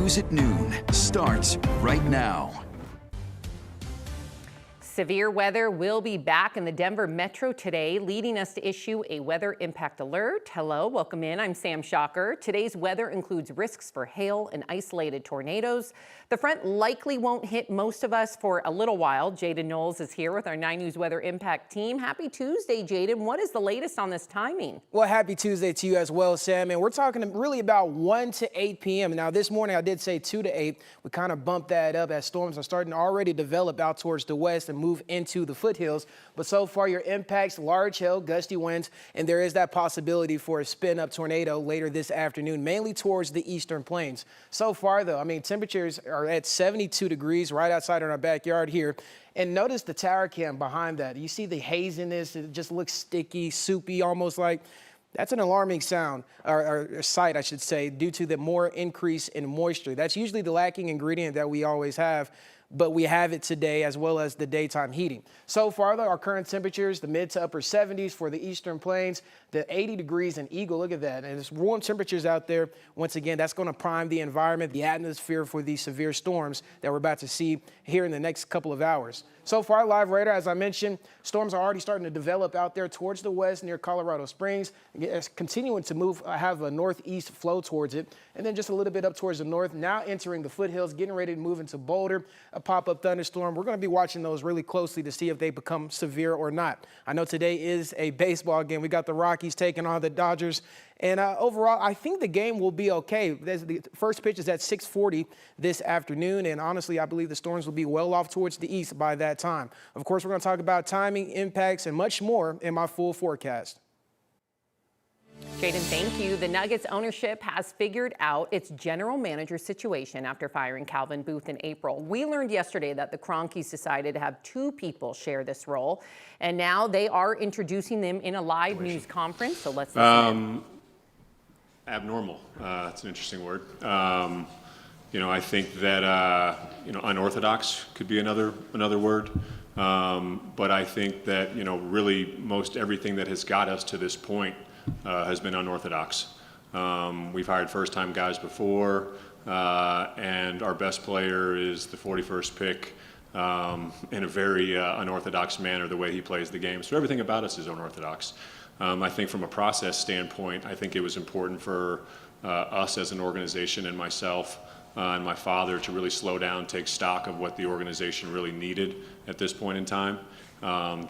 News at Noon starts right now. Severe weather will be back in the Denver metro today, leading us to issue a weather impact alert. Hello, welcome in. I'm Sam Shocker. Today's weather includes risks for hail and isolated tornadoes. The front likely won't hit most of us for a little while. Jaden Knowles is here with our 9 News Weather Impact team. Happy Tuesday, Jaden. What is the latest on this timing? Well, happy Tuesday to you as well, Sam. And we're talking really about 1 to 8 p.m. Now, this morning I did say 2 to 8. We kind of bumped that up as storms are starting to already develop out towards the west and move into the foothills. But so far, your impacts, large hail, gusty winds, and there is that possibility for a spin-up tornado later this afternoon, mainly towards the eastern plains. So far, though, I mean, temperatures are at 72 degrees right outside in our backyard here. And notice the tower cam behind that. You see the haze in this. It just looks sticky, soupy, almost like. That's an alarming sound, or sight, I should say, due to the more increase in moisture. That's usually the lacking ingredient that we always have, but we have it today as well as the daytime heating. So far, though, our current temperatures, the mid to upper 70s for the eastern plains, the 80 degrees in Eagle. Look at that. And it's warm temperatures out there. Once again, that's going to prime the environment, the atmosphere for these severe storms that we're about to see here in the next couple of hours. So far, live radar, as I mentioned, storms are already starting to develop out there towards the west near Colorado Springs. It's continuing to move, have a northeast flow towards it. And then just a little bit up towards the north, now entering the foothills, getting ready to move into Boulder, a pop-up thunderstorm. We're going to be watching those really closely to see if they become severe or not. I know today is a baseball game. We got the Rockies taking on the Dodgers. And overall, I think the game will be okay. The first pitch is at 6:40 this afternoon, and honestly, I believe the storms will be well off towards the east by that time. Of course, we're going to talk about timing, impacts, and much more in my full forecast. Jaden, thank you. The Nuggets ownership has figured out its general manager situation after firing Calvin Booth in April. We learned yesterday that the Kroenkes decided to have 2 people share this role, and now they are introducing them in a live news conference. So let's listen in. Abnormal. It's an interesting word. I think that unorthodox could be another word. But I think that really most everything that has got us to this point has been unorthodox. We've hired first-time guys before, and our best player is the 41st pick in a very unorthodox manner, the way he plays the game. So everything about us is unorthodox. I think from a process standpoint, I think it was important for us as an organization and myself and my father to really slow down, take stock of what the organization really needed at this point in time,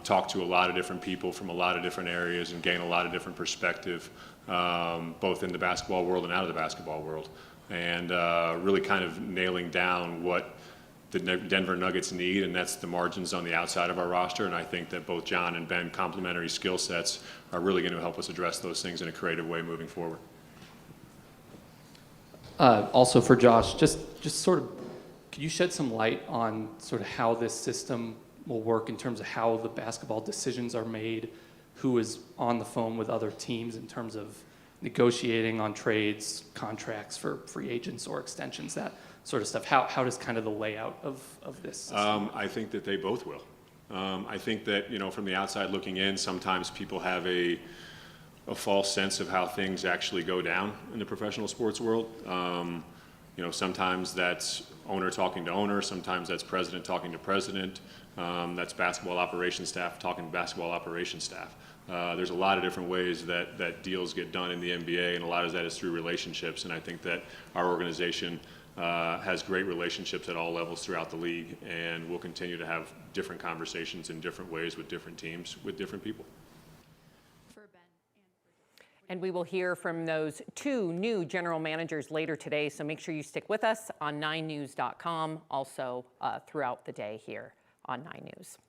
talk to a lot of different people from a lot of different areas and gain a lot of different perspective, both in the basketball world and out of the basketball world, and really kind of nailing down what the Denver Nuggets need, and that's the margins on the outside of our roster. And I think that both John and Ben complementary skill sets are really going to help us address those things in a creative way moving forward. Also for Josh, just sort of, could you shed some light on sort of how this system will work in terms of how the basketball decisions are made, who is on the phone with other teams in terms of negotiating on trades, contracts for free agents or extensions, that sort of stuff? How does kind of the layout of this? I think that they both will. I think that, from the outside looking in, sometimes people have a false sense of how things actually go down in the professional sports world. Sometimes that's owner talking to owner, sometimes that's president talking to president, that's basketball operations staff talking to basketball operations staff. There's a lot of different ways that deals get done in the NBA, and a lot of that is through relationships, and I think that our organization has great relationships at all levels throughout the league, and we'll continue to have different conversations in different ways with different teams, with different people. And we will hear from those 2 new general managers later today, so make sure you stick with us on 9news.com, also throughout the day here on 9 News.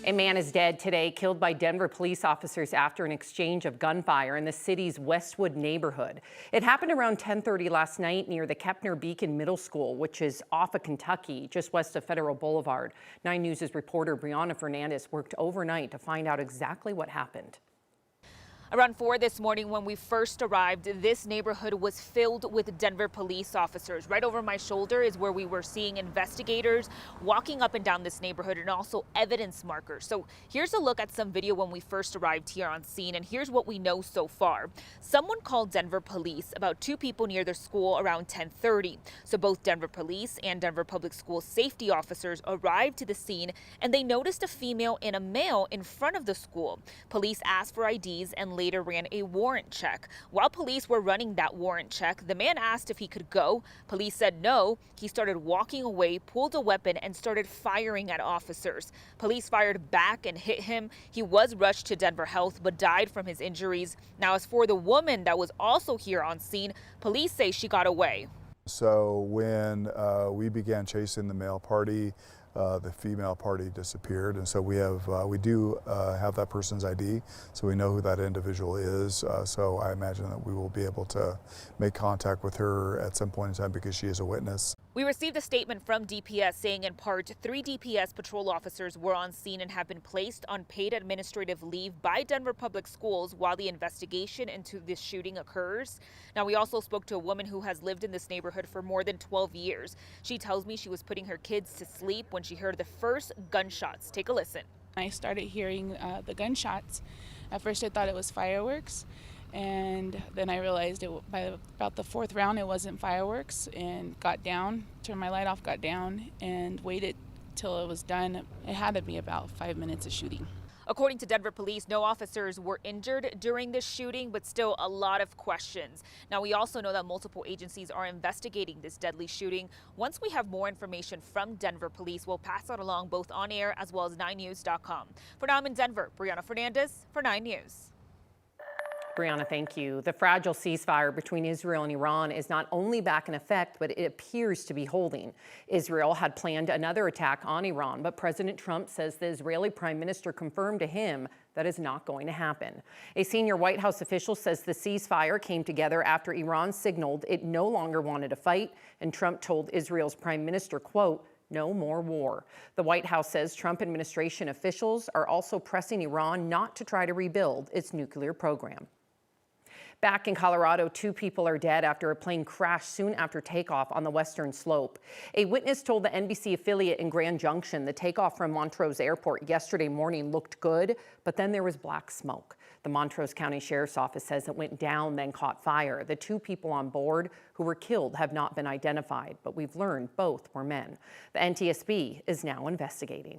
A man is dead today, killed by Denver police officers after an exchange of gunfire in the city's Westwood neighborhood. It happened around 10:30 last night near the Kepner Beacon Middle School, which is off of Kentucky, just west of Federal Boulevard. 9 News' reporter Brianna Fernandez worked overnight to find out exactly what happened. Around 4 this morning when we first arrived, this neighborhood was filled with Denver police officers. Right over my shoulder is where we were seeing investigators walking up and down this neighborhood and also evidence markers. So here's a look at some video when we first arrived here on scene, and here's what we know so far. Someone called Denver police about 2 people near their school around 10:30. So both Denver police and Denver Public School safety officers arrived to the scene and they noticed a female and a male in front of the school. Police asked for IDs and later ran a warrant check. While police were running that warrant check, the man asked if he could go. Police said no. He started walking away, pulled a weapon, and started firing at officers. Police fired back and hit him. He was rushed to Denver Health but died from his injuries. Now, as for the woman that was also here on scene, police say she got away. So when we began chasing the male party, the female party disappeared, and so we do have that person's ID, so we know who that individual is. So I imagine that we will be able to make contact with her at some point in time because she is a witness. We received a statement from DPS saying in part 3 DPS patrol officers were on scene and have been placed on paid administrative leave by Denver Public Schools while the investigation into this shooting occurs. Now, we also spoke to a woman who has lived in this neighborhood for more than 12 years. She tells me she was putting her kids to sleep when she heard the first gunshots. Take a listen. I started hearing the gunshots. At first I thought it was fireworks, and then I realized by about the 4th round it wasn't fireworks, and got down, turned my light off, got down, and waited till it was done. It had to be about 5 minutes of shooting. According to Denver police, no officers were injured during this shooting, but still a lot of questions. Now, we also know that multiple agencies are investigating this deadly shooting. Once we have more information from Denver police, we'll pass that along both on air as well as 9news.com. For now, I'm in Denver. Brianna Fernandez for 9 News. Brianna, thank you. The fragile ceasefire between Israel and Iran is not only back in effect, but it appears to be holding. Israel had planned another attack on Iran, but President Trump says the Israeli prime minister confirmed to him that is not going to happen. A senior White House official says the ceasefire came together after Iran signaled it no longer wanted to fight, and Trump told Israel's prime minister, quote, "No more war." The White House says Trump administration officials are also pressing Iran not to try to rebuild its nuclear program. Back in Colorado, 2 people are dead after a plane crashed soon after takeoff on the western slope. A witness told the NBC affiliate in Grand Junction the takeoff from Montrose Airport yesterday morning looked good, but then there was black smoke. The Montrose County Sheriff's Office says it went down, then caught fire. The 2 people on board who were killed have not been identified, but we've learned both were men. The NTSB is now investigating.